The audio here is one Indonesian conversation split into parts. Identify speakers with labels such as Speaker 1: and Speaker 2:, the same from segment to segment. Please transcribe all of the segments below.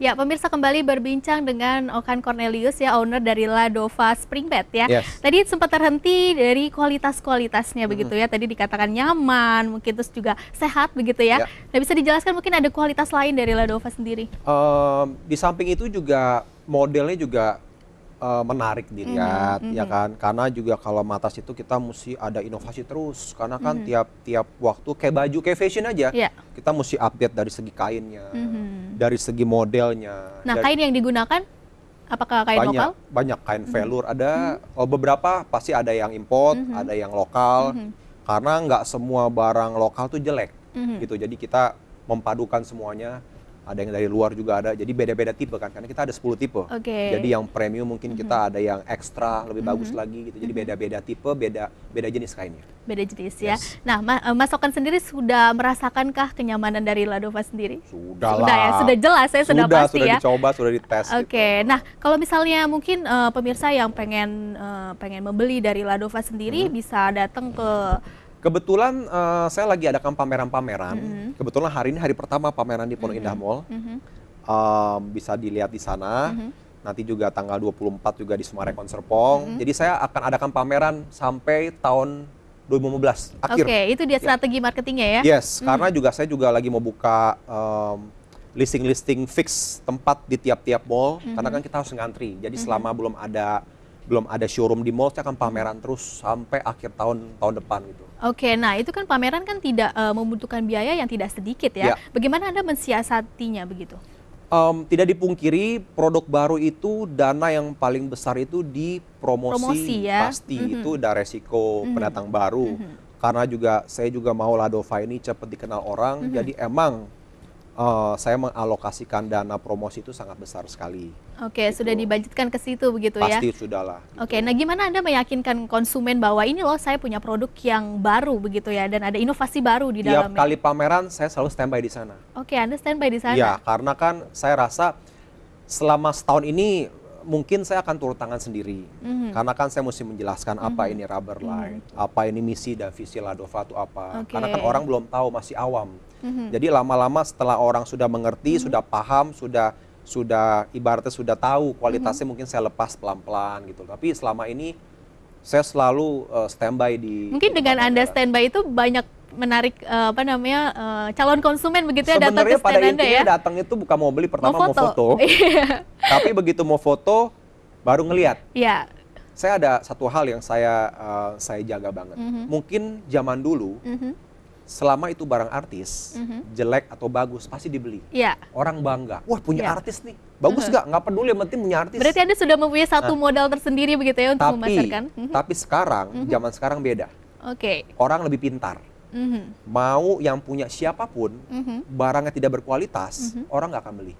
Speaker 1: Ya, pemirsa kembali berbincang dengan Okan Cornelius ya, owner dari Ladova Springbed ya.
Speaker 2: Yes.
Speaker 1: Tadi sempat terhenti dari kualitas-kualitasnya begitu ya. Tadi dikatakan nyaman, mungkin terus juga sehat begitu ya.
Speaker 2: Ya.
Speaker 1: Nah, bisa dijelaskan mungkin ada kualitas lain dari Ladova sendiri?
Speaker 2: Di samping itu juga modelnya juga menarik dilihat, ya kan? Karena juga kalau Matas itu kita mesti ada inovasi terus, karena kan tiap waktu kayak baju, kayak fashion aja,
Speaker 1: Ya.
Speaker 2: kita mesti update dari segi kainnya, dari segi modelnya.
Speaker 1: Nah,
Speaker 2: Dan
Speaker 1: kain yang digunakan apakah kain lokal?
Speaker 2: banyak kain velour, ada beberapa pasti ada yang import, ada yang lokal, karena nggak semua barang lokal tuh jelek, gitu. Jadi kita mempadukan semuanya. Ada yang dari luar juga ada, jadi beda-beda tipe kan, karena kita ada 10 tipe.
Speaker 1: Oke.
Speaker 2: Jadi yang premium mungkin kita ada yang ekstra, lebih bagus lagi gitu. Jadi beda-beda tipe, beda jenis kainnya.
Speaker 1: Beda jenis ya.
Speaker 2: Yes.
Speaker 1: Nah, Mas Okan sendiri sudah merasakankah kenyamanan dari Ladova sendiri?
Speaker 2: Sudah
Speaker 1: Sudah ya, sudah jelas ya, sudah pasti
Speaker 2: sudah
Speaker 1: ya.
Speaker 2: dicoba, sudah dites.
Speaker 1: Oke,
Speaker 2: gitu.
Speaker 1: nah kalau misalnya mungkin pemirsa yang pengen membeli dari Ladova sendiri bisa datang ke.
Speaker 2: Kebetulan saya lagi adakan pameran-pameran. Kebetulan hari ini hari pertama pameran di Pondok Indah Mall. Bisa dilihat di sana. Nanti juga tanggal 24 juga di Semarang Serpong. Jadi saya akan adakan pameran sampai tahun 2015 akhir.
Speaker 1: Oke, itu dia strategi marketingnya ya?
Speaker 2: Yes, karena juga saya juga lagi mau buka listing fix tempat di tiap-tiap mall. Karena kan kita harus ngantri. Jadi selama belum ada showroom di mall, saya akan pameran terus sampai akhir tahun depan gitu.
Speaker 1: Oke, nah itu kan pameran kan tidak membutuhkan biaya yang tidak sedikit ya.
Speaker 2: Ya.
Speaker 1: Bagaimana Anda mensiasatinya begitu?
Speaker 2: Tidak dipungkiri produk baru itu dana yang paling besar itu di promosi
Speaker 1: ya.
Speaker 2: Pasti itu udah resiko pendatang baru. Karena juga saya juga mau Ladova ini cepat dikenal orang, jadi emang saya mengalokasikan dana promosi itu sangat besar sekali.
Speaker 1: Oke,
Speaker 2: gitu.
Speaker 1: sudah dibudgetkan ke situ begitu ya?
Speaker 2: Pasti sudah lah. Gitu.
Speaker 1: Oke, nah gimana Anda meyakinkan konsumen bahwa ini loh saya punya produk yang baru begitu ya, dan ada inovasi baru di
Speaker 2: Tiap
Speaker 1: dalamnya?
Speaker 2: kali pameran saya selalu standby di sana.
Speaker 1: Oke, Anda standby di sana?
Speaker 2: Iya, karena kan saya rasa selama setahun ini mungkin saya akan turun tangan sendiri. Karena kan saya mesti menjelaskan apa ini rubber light, apa ini misi dan visi Ladova itu apa.
Speaker 1: Oke.
Speaker 2: Karena kan orang belum tahu, masih awam. Jadi lama-lama setelah orang sudah mengerti, sudah paham, sudah ibaratnya sudah tahu kualitasnya, mungkin saya lepas pelan-pelan gitu. Tapi selama ini saya selalu standby di.
Speaker 1: Mungkin dengan Anda standby itu banyak menarik calon konsumen begitu ya, datang ke
Speaker 2: Sebenarnya pada
Speaker 1: stand Anda
Speaker 2: intinya
Speaker 1: ya?
Speaker 2: datang itu bukan mau beli, pertama mau
Speaker 1: foto.
Speaker 2: foto. Tapi begitu mau foto baru ngelihat.
Speaker 1: Iya.
Speaker 2: Saya ada satu hal yang saya jaga banget. Mungkin zaman dulu selama itu barang artis, jelek atau bagus pasti dibeli.
Speaker 1: Iya.
Speaker 2: Orang bangga, wah punya
Speaker 1: Iya.
Speaker 2: artis nih, bagus nggak? Nggak peduli, yang penting punya artis.
Speaker 1: Berarti Anda sudah mempunyai satu modal tersendiri begitu ya untuk memasarkan?
Speaker 2: Tapi sekarang, zaman sekarang beda.
Speaker 1: Oke.
Speaker 2: Orang lebih pintar. Mau yang punya siapapun, barangnya tidak berkualitas, orang nggak akan beli.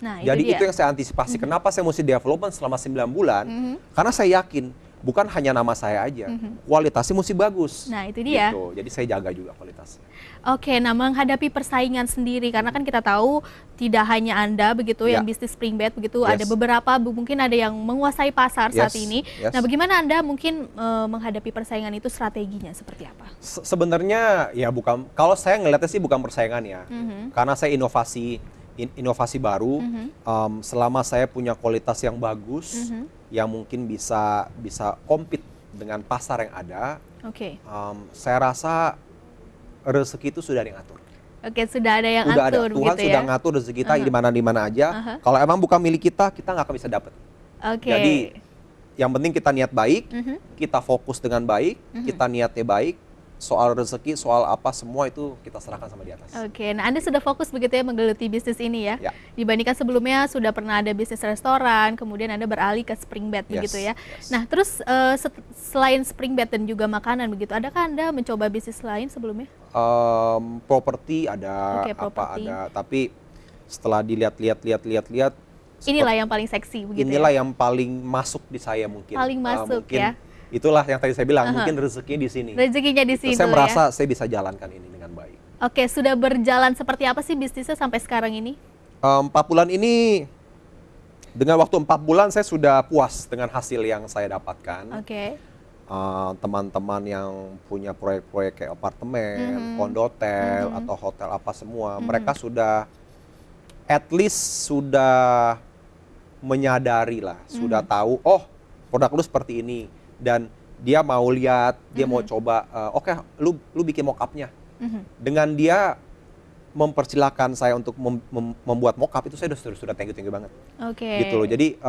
Speaker 1: Nah,
Speaker 2: Jadi
Speaker 1: dia.
Speaker 2: itu yang saya antisipasi. Kenapa saya mesti development selama 9 bulan? Karena saya yakin bukan hanya nama saya aja, kualitasnya mesti bagus.
Speaker 1: Nah, itu dia.
Speaker 2: Gitu. Jadi saya jaga juga kualitasnya.
Speaker 1: Oke, nah menghadapi persaingan sendiri, karena kan kita tahu tidak hanya Anda begitu yang bisnis Springbed begitu,
Speaker 2: Yes.
Speaker 1: ada beberapa mungkin ada yang menguasai pasar saat ini.
Speaker 2: Yes.
Speaker 1: Nah, bagaimana Anda mungkin menghadapi persaingan itu, strateginya seperti apa?
Speaker 2: Sebenarnya ya bukan, kalau saya ngeliatnya sih bukan persaingan ya. Karena saya inovasi baru, selama saya punya kualitas yang bagus, yang mungkin bisa compete dengan pasar yang ada,
Speaker 1: Oke.
Speaker 2: saya rasa rezeki itu sudah diatur.
Speaker 1: Oke, sudah ada yang
Speaker 2: Udah ada,
Speaker 1: atur
Speaker 2: Tuhan
Speaker 1: begitu
Speaker 2: sudah
Speaker 1: ya?
Speaker 2: ngatur rezeki kita di mana aja. Kalau emang bukan milik kita nggak akan bisa dapat.
Speaker 1: Oke.
Speaker 2: Jadi yang penting kita niat baik, kita fokus dengan baik, kita niatnya baik. Soal rezeki, soal apa, semua itu kita serahkan sama di atas.
Speaker 1: Oke, nah Anda sudah fokus begitu ya menggeluti bisnis ini ya?
Speaker 2: Ya.
Speaker 1: Dibandingkan sebelumnya sudah pernah ada bisnis restoran, kemudian Anda beralih ke Springbed begitu ya?
Speaker 2: Yes.
Speaker 1: Nah, terus selain Springbed dan juga makanan begitu, adakah Anda mencoba bisnis lain sebelumnya?
Speaker 2: Properti ada,
Speaker 1: Oke,
Speaker 2: apa
Speaker 1: properti.
Speaker 2: ada, tapi setelah dilihat,
Speaker 1: Inilah yang paling seksi begitu
Speaker 2: inilah
Speaker 1: ya?
Speaker 2: yang paling masuk di saya mungkin.
Speaker 1: Paling masuk
Speaker 2: mungkin
Speaker 1: ya?
Speaker 2: Itulah yang tadi saya bilang, mungkin rezekinya di sini.
Speaker 1: Rezekinya di
Speaker 2: Gitu.
Speaker 1: situ
Speaker 2: Saya
Speaker 1: ya?
Speaker 2: merasa saya bisa jalankan ini dengan baik.
Speaker 1: Oke, sudah berjalan seperti apa sih bisnisnya sampai sekarang ini?
Speaker 2: 4 bulan ini, dengan waktu 4 bulan saya sudah puas dengan hasil yang saya dapatkan.
Speaker 1: Oke.
Speaker 2: Teman-teman yang punya proyek-proyek kayak apartemen, kondotel, atau hotel apa semua, mereka sudah at least sudah menyadari lah, sudah tahu, oh produk lu seperti ini, dan dia mau lihat, dia mau coba, oke, lu bikin mock-up-nya. Dengan dia mempersilahkan saya untuk membuat mock-up, itu saya sudah thank you banget. Gitu loh. Jadi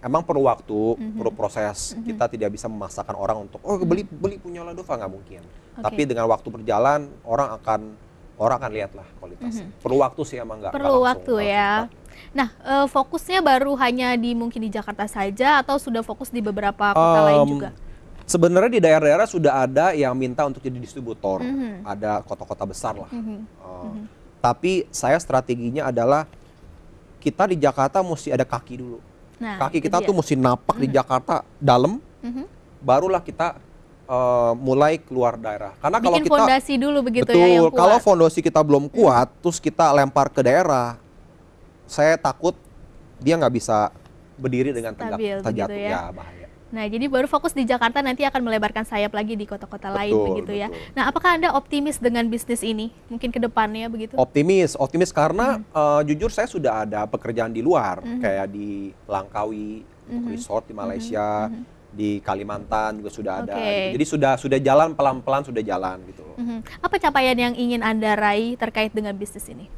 Speaker 2: emang perlu waktu, perlu proses. Kita tidak bisa memaksakan orang untuk beli punya Ladova, nggak mungkin. Tapi dengan waktu berjalan, orang akan lihat lah kualitasnya. Perlu waktu sih, emang nggak
Speaker 1: perlu
Speaker 2: langsung,
Speaker 1: waktu ya. Nah, fokusnya baru hanya mungkin di Jakarta saja atau sudah fokus di beberapa kota lain juga?
Speaker 2: Sebenarnya di daerah-daerah sudah ada yang minta untuk jadi distributor, ada kota-kota besar lah. Tapi saya strateginya adalah kita di Jakarta mesti ada kaki dulu.
Speaker 1: Nah,
Speaker 2: kaki kita tuh mesti napak di Jakarta dalam, barulah kita mulai keluar daerah. Karena kalau
Speaker 1: bikin
Speaker 2: kita
Speaker 1: fondasi dulu begitu
Speaker 2: betul,
Speaker 1: ya yang kuat.
Speaker 2: kalau fondasi kita belum kuat, terus kita lempar ke daerah, saya takut dia nggak bisa berdiri dengan tegak, jatuh ya bahaya.
Speaker 1: Nah, jadi baru fokus di Jakarta, nanti akan melebarkan sayap lagi di kota-kota lain begitu ya. Nah, apakah Anda optimis dengan bisnis ini mungkin ke depannya begitu?
Speaker 2: Optimis karena jujur saya sudah ada pekerjaan di luar, kayak di Langkawi, untuk resort di Malaysia, di Kalimantan juga sudah ada. Jadi sudah jalan pelan-pelan, sudah jalan gitu loh.
Speaker 1: Apa capaian yang ingin Anda raih terkait dengan bisnis ini?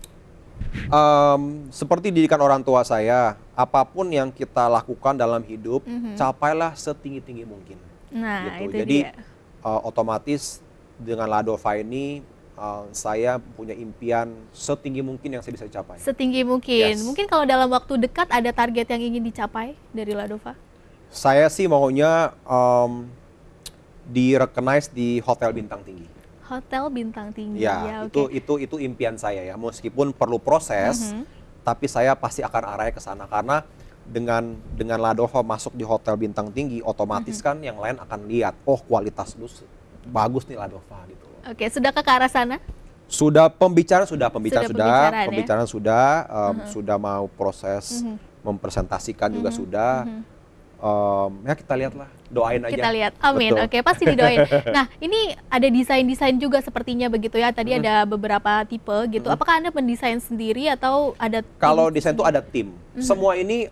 Speaker 2: Seperti didikan orang tua saya, apapun yang kita lakukan dalam hidup, capailah setinggi-tinggi mungkin.
Speaker 1: Nah,
Speaker 2: gitu.
Speaker 1: itu
Speaker 2: Jadi
Speaker 1: dia.
Speaker 2: Otomatis dengan Ladova ini saya punya impian setinggi mungkin yang saya bisa capai.
Speaker 1: Setinggi mungkin. Mungkin kalau dalam waktu dekat ada target yang ingin dicapai dari Ladova?
Speaker 2: Saya sih maunya di-recognize di hotel bintang tinggi.
Speaker 1: Hotel bintang tinggi.
Speaker 2: Ya, itu impian saya ya. Meskipun perlu proses, tapi saya pasti akan arahnya ke sana karena dengan Ladova masuk di hotel bintang tinggi, otomatis kan yang lain akan lihat, oh kualitas lu bagus nih Ladova gitu.
Speaker 1: Oke, sudah ke arah sana?
Speaker 2: Sudah pembicaraan sudah mau proses mempresentasikan juga sudah. Ya kita lihatlah, doain aja.
Speaker 1: Kita lihat, amin. Oke, pasti didoain. Nah, ini ada desain-desain juga sepertinya begitu ya. Tadi ada beberapa tipe gitu. Apakah Anda mendesain sendiri atau ada tim?
Speaker 2: Kalau desain itu ada tim. Semua ini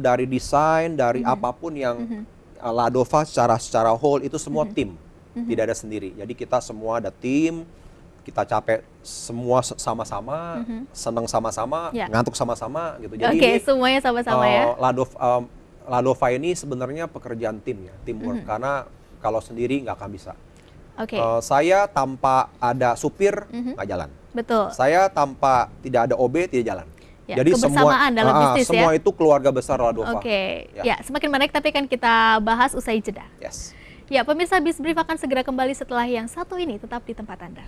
Speaker 2: dari desain, dari apapun yang Ladova secara whole itu semua tim. Tidak ada sendiri. Jadi kita semua ada tim, kita capek semua sama-sama, senang sama-sama, ngantuk sama-sama gitu. Jadi
Speaker 1: ini, semuanya sama-sama ya.
Speaker 2: Ladova ini sebenarnya pekerjaan tim ya, teamwork. Karena kalau sendiri nggak akan bisa. Saya tanpa ada supir nggak jalan.
Speaker 1: Betul.
Speaker 2: Saya tanpa tidak ada OB tidak jalan.
Speaker 1: Ya,
Speaker 2: jadi
Speaker 1: kebersamaan dalam bisnis
Speaker 2: semua
Speaker 1: ya.
Speaker 2: itu keluarga besar Ladova.
Speaker 1: Ya, semakin menarik tapi kan kita bahas usai jeda. Ya, pemirsa Bizbrief akan segera kembali setelah yang satu ini, tetap di tempat Anda.